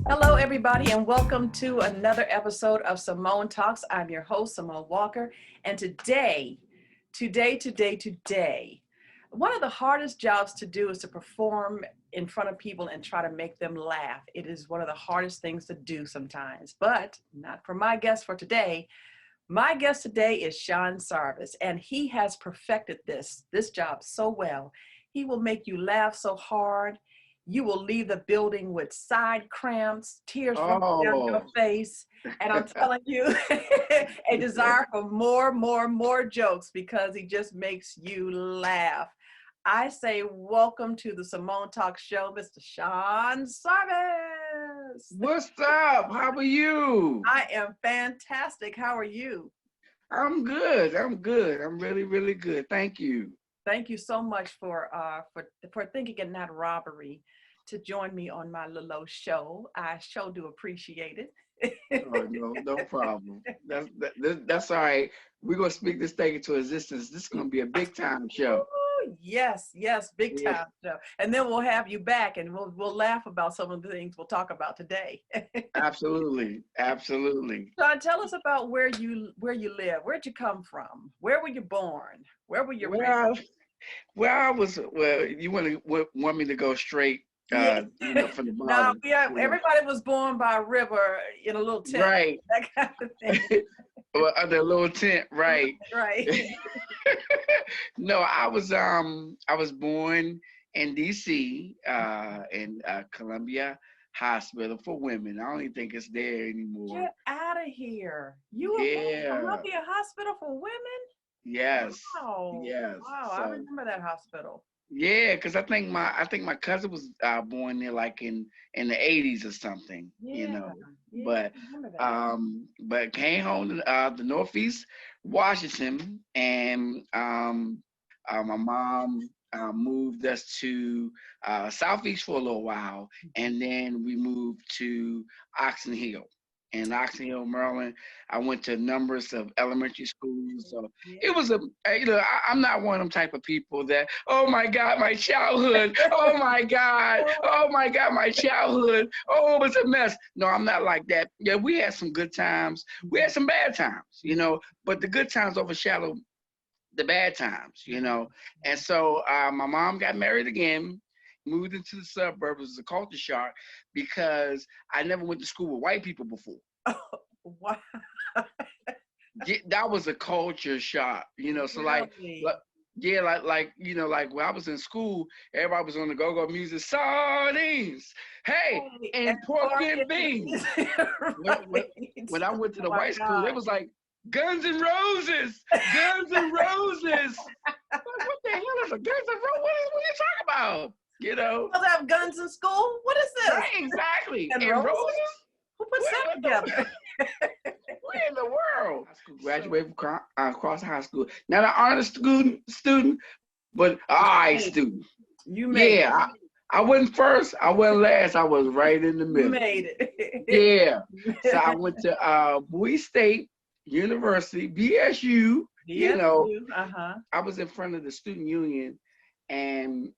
Hello, everybody, and welcome to another episode of Simone Talks. I'm your host, Simone Walker, and today, one of the hardest jobs to do is to perform in front of people and try to make them laugh. It is one of the hardest things to do sometimes, but not for my guest for today. My guest today is Sean Sarvis, and he has perfected this job so well. He will make you laugh so hard. You will leave the building with side cramps, tears running down your Oh, face, and I'm telling you, a desire for more jokes because he just makes you laugh. I say, welcome to the Simone Talk Show, Mr. Sean Sarvis. what's up? How are you? I am fantastic. How are you? I'm good. I'm good. I'm really, really good. Thank you. Thank you so much for thinking it not robbery to join me on my little old show. I sure do appreciate Oh, it. no problem. That's all right. We're gonna speak this thing into existence. This is gonna be a big time show. Ooh, yes, big Yeah, time show. And then we'll have you back and we'll laugh about some of the things we'll talk about today. absolutely, absolutely. Sean, tell us about where you live. Where'd you come from? Where were you born? Where were you raised? Well, I was. Well, you want me to go straight? Yeah. From the Now, bottom. yeah, You know, everybody was born by a river in a little tent, right. that kind of thing. Well, under a little tent, right. Right. No, I was born in DC, in Columbia Hospital for Women. I don't even think it's there anymore. Get out of here. You were born in Yeah. Columbia Hospital for Women? Yes. Wow. Yes. Wow, I So remember that hospital. yeah, because I think my cousin was born there like in the 80s or something, Yeah, yeah, But I remember that. came home to the Northeast Washington, and my mom moved us to Southeast for a little while, and then we moved to Oxon Hill. In Oxon Hill, Maryland, I went to numbers of elementary schools. So it Yeah. was I'm not one of them type of people that, oh my God, my childhood, oh my God, my childhood, oh, it was a mess. No, I'm not like that. Yeah, we had some good times. We had some bad times, but the good times overshadow the bad times. And so my mom got married again, moved into the suburbs. It was a culture shock because I never went to school with white people before. Wow. That was a culture shock. So like Really? yeah, like when I was in school, everybody was on the go-go music, sardines, hey, Hey, and and pork pork and beans. is When, when, right. when I went to Oh the my white school, it God. was like Guns N' Roses, Guns N' Roses. What the hell is a Guns N' Roses? What are you talking about? You know, Does have guns in school? What is this? right? Exactly. And And roses? roses? Who puts What, that what the? together? Where in the world? High school, So, graduated from across high school. Not an honor student, but an all right hey, student. you made Yeah, I wasn't first. I wasn't last. I was right in the you middle. made it. Yeah. So I went to Bowie State University, BSU. You Yes, know, you. Uh-huh. I was in front of the student union and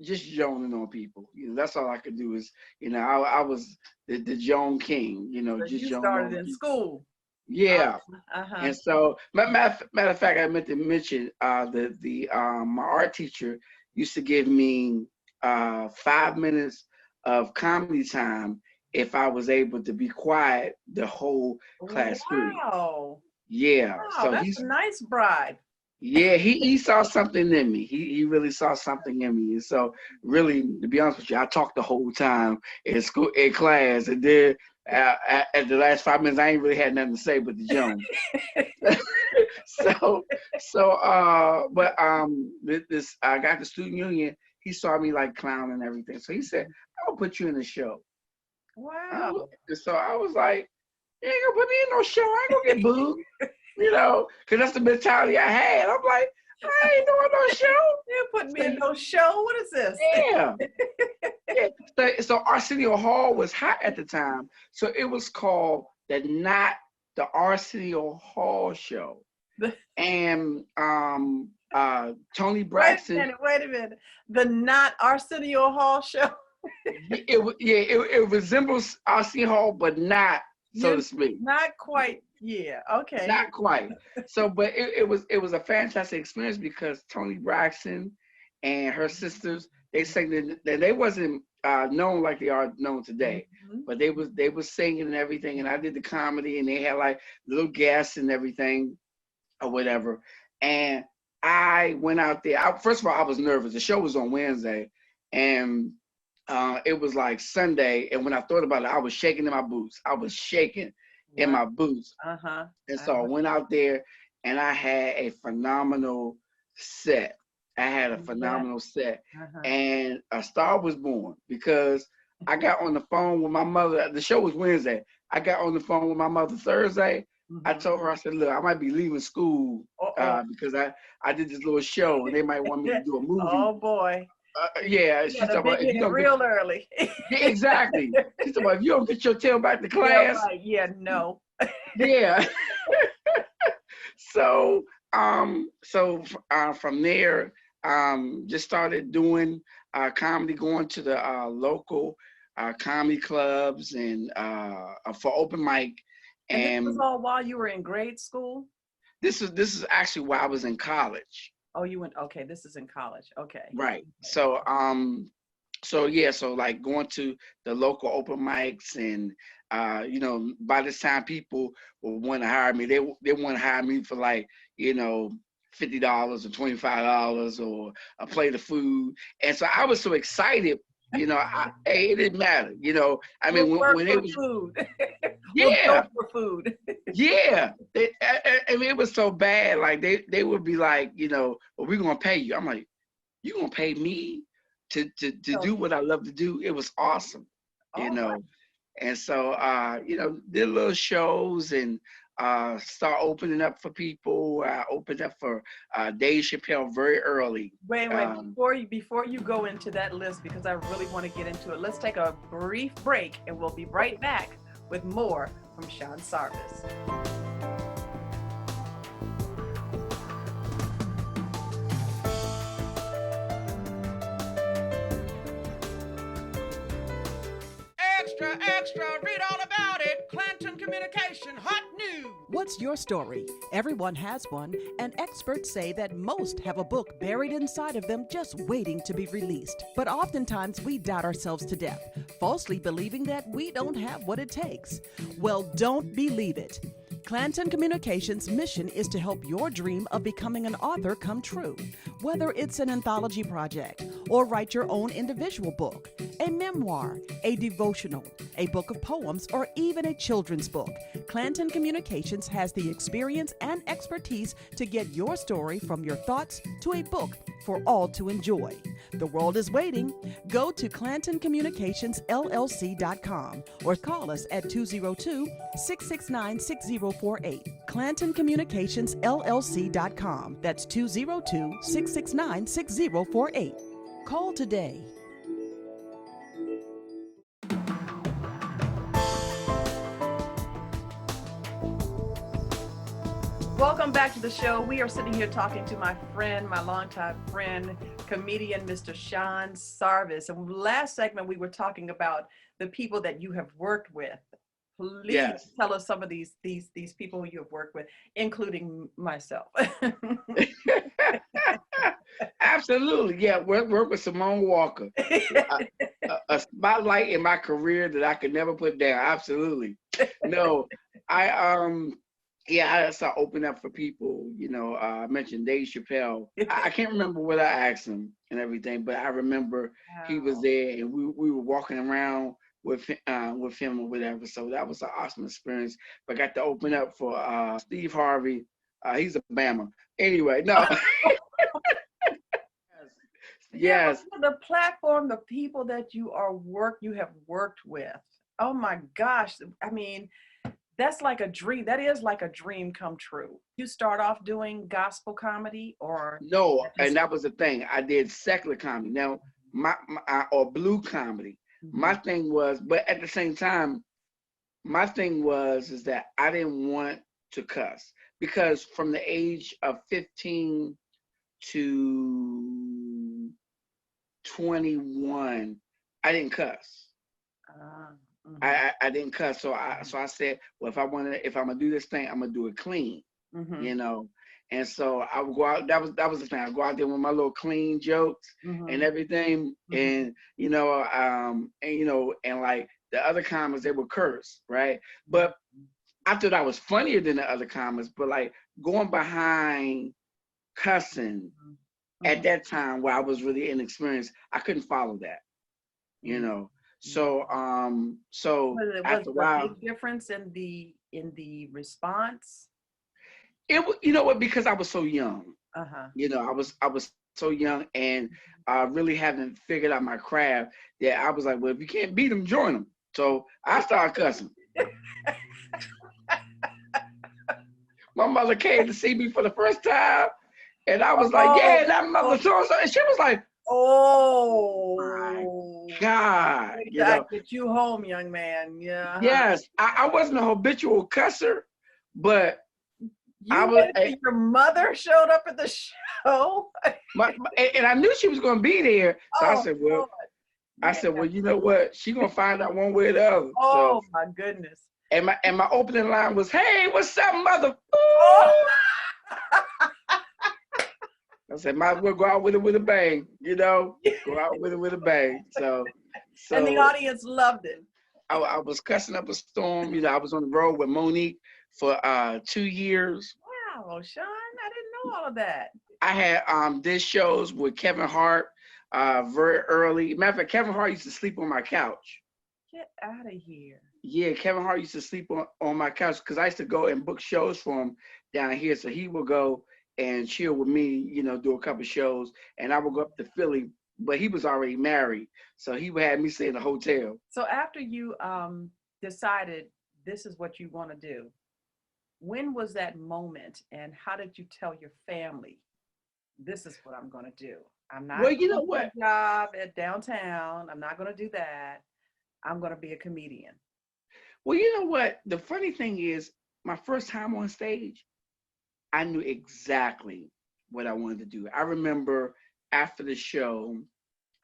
just joning on people. That's all I could do I was the Joan King. So Just you joning started on in people. school. Yeah. Uh-huh. And so, matter of fact, I meant to mention the my art teacher used to give me 5 minutes of comedy time if I was able to be quiet the whole class period. Wow. Yeah. Wow, So that's a nice bribe. he saw something in me. He really saw something in me. And so really, to be honest with you, I talked the whole time in class, and then at the last 5 minutes, I ain't really had nothing to say but the Jones. so but this I got the student union. He saw me like clown and everything, so he said, "I'll put you in a show." Wow. So I was like, "You ain't gonna put me in no show. I ain't gonna get booed." Because that's the mentality I had. I'm like, I ain't doing no show. You put me in So, no show. What is this? yeah, yeah. So Arsenio Hall was hot at the time, so it was called the Arsenio Hall Show, and Tony Wait a Braxton. minute, wait a minute. The not Arsenio Hall show. It resembles RC Hall, but not, so to speak. Not quite. Yeah. Okay. Not quite. So, but it was a fantastic experience because Toni Braxton and her sisters, they sang that they wasn't known like they are known today, Mm-hmm. but they was singing and everything, and I did the comedy, and they had like little guests and everything or whatever, and I went out there. First of all, I was nervous. The show was on Wednesday, and it was like Sunday, and when I thought about it, I was shaking in my boots. I was shaking in Wow. my boots. Uh-huh. And so I went out there and I had a phenomenal set. I had a phenomenal set. Uh-huh. And a star was born because I got on the phone with my mother. The show was Wednesday. I got on the phone with my mother Thursday. I told her, I said, look, I might be leaving school because I did this little show and they might want me to do a movie. Oh, boy. Yeah, she's talking about, if you don't real early. Yeah, exactly. She's talking about, if you don't get your tail back to class. Yeah, right. Yeah, no. Yeah. So from there, just started doing comedy, going to the local comedy clubs and for open mic. And this was all while you were in grade school? This is actually while I was in college. Oh, you went, okay, this is in college. Okay. Right. So so like going to the local open mics and by this time people will want to hire me. They want to hire me for like, $50 or $25 or a plate of food. And so I was so excited, it didn't matter, I mean, when it was food. Yeah. For food. Yeah. I mean, it was so bad. Like they would be like, well, we're going to pay you. I'm like, you going to pay me to do what I love to do? It was awesome, Right. And so, did little shows and start opening up for people. I opened up for Dave Chappelle very early. Wait, before you go into that list, because I really want to get into it, let's take a brief break and we'll be right back with more from Sean Sarvis. Extra, extra, read all about it. Clanton Communication, hot news. What's your story? Everyone has one, and experts say that most have a book buried inside of them just waiting to be released. But oftentimes we doubt ourselves to death, falsely believing that we don't have what it takes. Well, don't believe it. Clanton Communications' mission is to help your dream of becoming an author come true. Whether it's an anthology project or write your own individual book, a memoir, a devotional, a book of poems, or even a children's book, Clanton Communications has the experience and expertise to get your story from your thoughts to a book for all to enjoy. The world is waiting. Go to ClantonCommunicationsLLC.com or call us at 202-669-6048. ClantonCommunicationsLLC.com. That's 202-669-6048. Call today. Welcome back to the show. We are sitting here talking to my friend, my longtime friend, comedian, Mr. Sean Sarvis. And last segment, we were talking about the people that you have worked with. Please tell us some of these people you have worked with, including myself. Absolutely. Yeah, work with Simone Walker. A spotlight in my career that I could never put down. Absolutely. No, I started opening up for people. I mentioned Dave Chappelle. I can't remember what I asked him and everything, but I remember he was there and we were walking around with him or whatever. So that was an awesome experience. But I got to open up for Steve Harvey. He's a Bama. Anyway, no. Yes. The platform, the people that you have worked with. Oh my gosh. I mean, that's like a dream. That is like a dream come true. You start off doing gospel comedy or? No, and that was the thing. I did secular comedy. Now, or blue comedy. Mm-hmm. My thing was, but at the same time, my thing is that I didn't want to cuss because from the age of 15 to 21, I didn't cuss. Uh, I didn't cuss. So I said, well, if I'm gonna do this thing, I'm gonna do it clean, mm-hmm, you know. And so I would go out. That was the thing. I go out there with my little clean jokes and mm-hmm, everything, mm-hmm. and like the other comments, they would curse, right? But I thought I was funnier than the other comments. But like going behind cussing at Mhm. that time, where I was really inexperienced, I couldn't follow that, you Mhm. know. So Was after a there a while, big difference in the response? you know what? Because I was so young, Uh-huh. I was so young and really haven't figured out my craft that I was like, well, if you can't beat them, join them. So I started cussing. My mother came to see me for the first time, and I was like, Oh, yeah, that mother so and so, and she was like, my oh, God, wait till I get you home, young man. Yeah, huh? yes, I wasn't a habitual cusser, but I You was, waited till your mother showed up at the show? and I knew she was going to be there. So Oh, Lord. I Yeah. said, well, you know what? She gonna find out one way or the other. So, Oh, my goodness. and my opening line was, "Hey, what's up, mother?" Oh. I said, might as well go out with it with a bang, go out with it with a bang. So, And the so audience loved it. I was cussing up a storm. I was on the road with Monique for 2 years. Wow, Sean, I didn't know all of that. I had did shows with Kevin Hart very early. Matter of fact, Kevin Hart used to sleep on my couch. Get out of here. Yeah, Kevin Hart used to sleep on my couch because I used to go and book shows for him down here. So he would go and chill with me, do a couple shows, and I would go up to Philly. But he was already married, so he would have me stay in a hotel. So after you decided this is what you want to do, when was that moment and how did you tell your family, this is what I'm going to do? I'm Well, not you going know to get what? a job at downtown. I'm not going to do that. I'm going to be a comedian. Well, you know what? The funny thing is, my first time on stage, I knew exactly what I wanted to do. I remember after the show,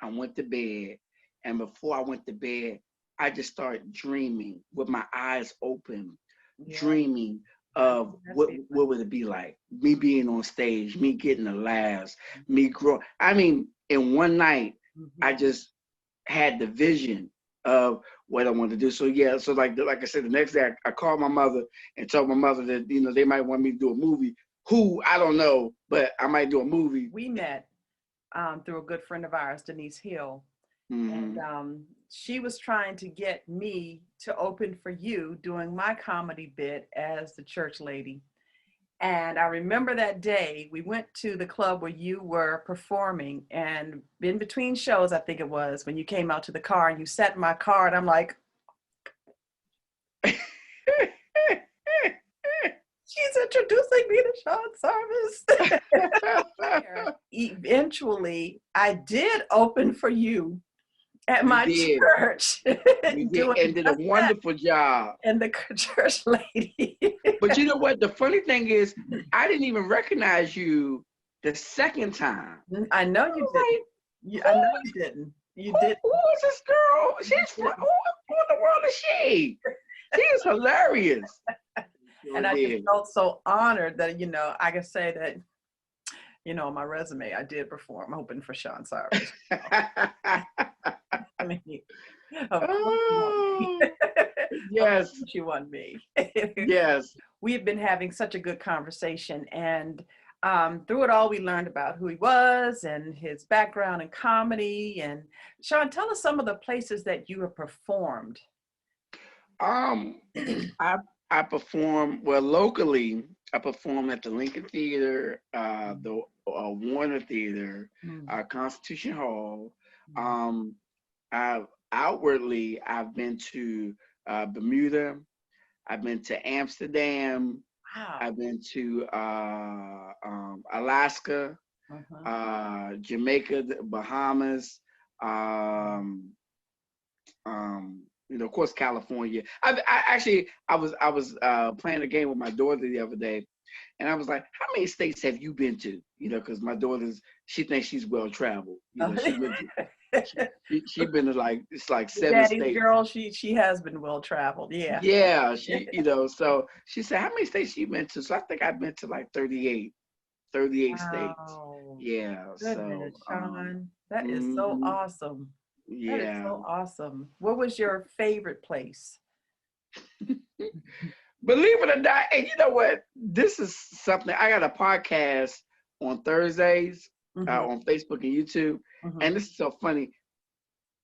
I went to bed, and before I went to bed, I just started dreaming with my eyes open, Yeah, dreaming I know of that what feeling. what would it be like, me being on stage, me getting the laughs, me grow. I mean, in one night, I Mhm. just had the vision of what I wanted to do. So yeah, so like I said, the next day I called my mother and told my mother that they might want me to do a movie. Who I don't know, but I might do a movie. We met through a good friend of ours, Denise Hill, and Hmm. she was trying to get me to open for you doing my comedy bit as the church lady. And I remember that day we went to the club where you were performing, and in between shows, I think it was when you came out to the car and you sat in my car, and I'm like, she's introducing me to Sean Sarvis. Eventually, I did open for you at You my did. church, You did, doing and did a just that, wonderful job. and the church lady. But you know what? The funny thing is, I didn't even recognize you the second time. I know I you was didn't. like, I who know is you didn't. You who, didn't. who is this girl? You She's who didn't. in the world is she? She is hilarious. Sure And I just did. felt so honored that, I could say that, on my resume, I did perform open for Sean Sarvis. I mean, of course you want me. Oh, Of yes, course you want me. yes. We've been having such a good conversation, and through it all, we learned about who he was and his background in comedy. And Sean, tell us some of the places that you have performed. Um, I I perform well locally. I perform at the Lincoln Theater, the Warner Theater, Mm, Constitution Hall. mm. Um, I've been to Bermuda. I've been to Amsterdam. Wow. I've been to Alaska, Uh-huh. Jamaica, the Bahamas. Um, of course, California. I was playing a game with my daughter the other day, and I was like, "How many states have you been to?" Because my she thinks she's well traveled. She went to. She been to like, it's like 7 Daddy's states. girl, she has been well traveled. Yeah. Yeah, she, so she said, how many states she been to? So I think I've been to like 38 states. Wow. Yeah, so, Goodness, Sean. That is so mhm, awesome. That is yeah. so awesome. What was your favorite place? Believe it or not, and you know what? This is something, I got a podcast on Thursdays Mm-hmm, on Facebook and YouTube, and mm-hmm, this is so funny.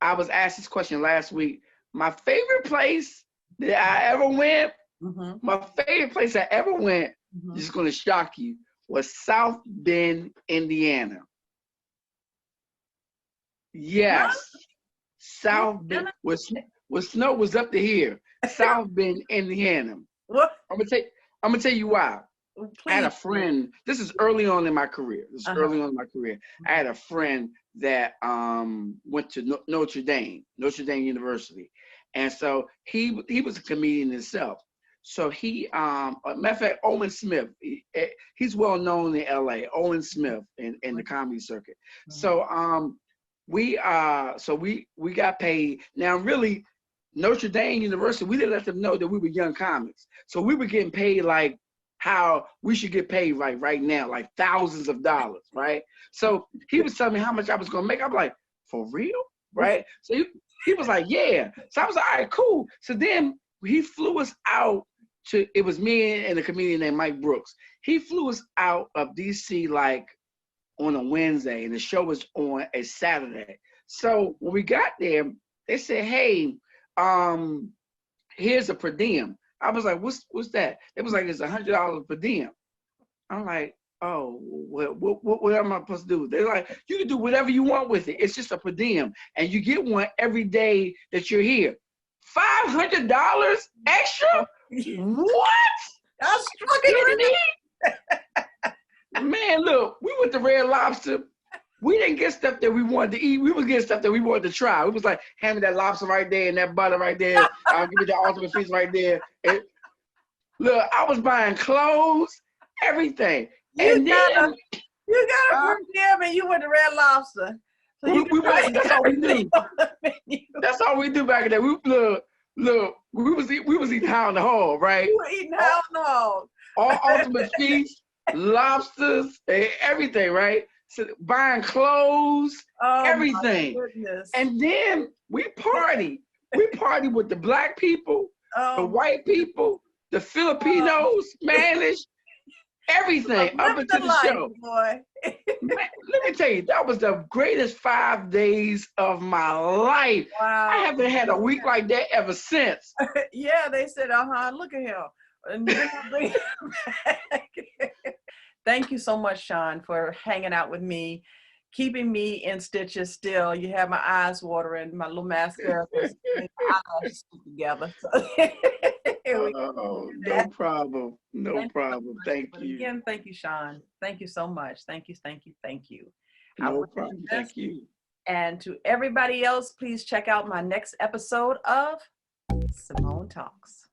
I was asked this question last week. My favorite place that I ever went, mm-hmm, my favorite place I ever went, mm-hmm. this is going to shock you, was South Bend, Indiana. Huh? Yes, South Bend, Indiana? was snow was up to here. South Bend, Indiana. What? I'm gonna tell you why. I had Please. a friend. This is early on in my career. Uh-huh. I had a friend that went to Notre Dame University, and so he was a comedian himself. So matter of fact, Owen Smith, he's well known in L.A. Owen Smith in the comedy circuit. So we got paid. Now really, Notre Dame University, we didn't let them know that we were young comics. So we were getting paid like how we should get paid right now, like thousands of dollars, right? So he was telling me how much I was gonna make. I'm like, for real? Right? So he was like, yeah. So I was like, all right, cool. So then he flew us out it was me and a comedian named Mike Brooks. He flew us out of DC like on a Wednesday, and the show was on a Saturday. So when we got there, they said, hey, here's a per diem. I was like, what's that? It was like, it's $100 per diem. I'm like, oh, what am I supposed to do? They're like, you can do whatever you want with it. It's just a per diem, and you get one every day that you're here. $500 extra? What? I'm struggling. Man, look, we went to Red Lobster. We didn't get stuff that we wanted to eat. We was getting stuff that we wanted to try. It was like, hand me that lobster right there and that butter right there. I'll give you the ultimate feast right there. And look, I was buying clothes, everything. You got then a per diem and you went to Red Lobster. So that's all we do. That's all we do back in there. Look, we was eating high on the hog, right? You were eating high on the hog. All ultimate feast, lobsters, and everything, right? So buying clothes, everything. My goodness. And then we party. We party with the black people, the white people, the Filipinos, Spanish, everything up into the show. Boy. Man, let me tell you, that was the greatest 5 days of my life. Wow. I haven't had a week like that ever since. Yeah, they said, look at him. And then I'll bring it back. Thank you so much, Sean, for hanging out with me, keeping me in stitches still. You have my eyes watering, my little mascara, my eyelashes together. Oh, no problem. No problem. Thank you. Again, thank you, Sean. Thank you so much. Thank you. No problem. Thank you. And to everybody else, please check out my next episode of Simone Talks.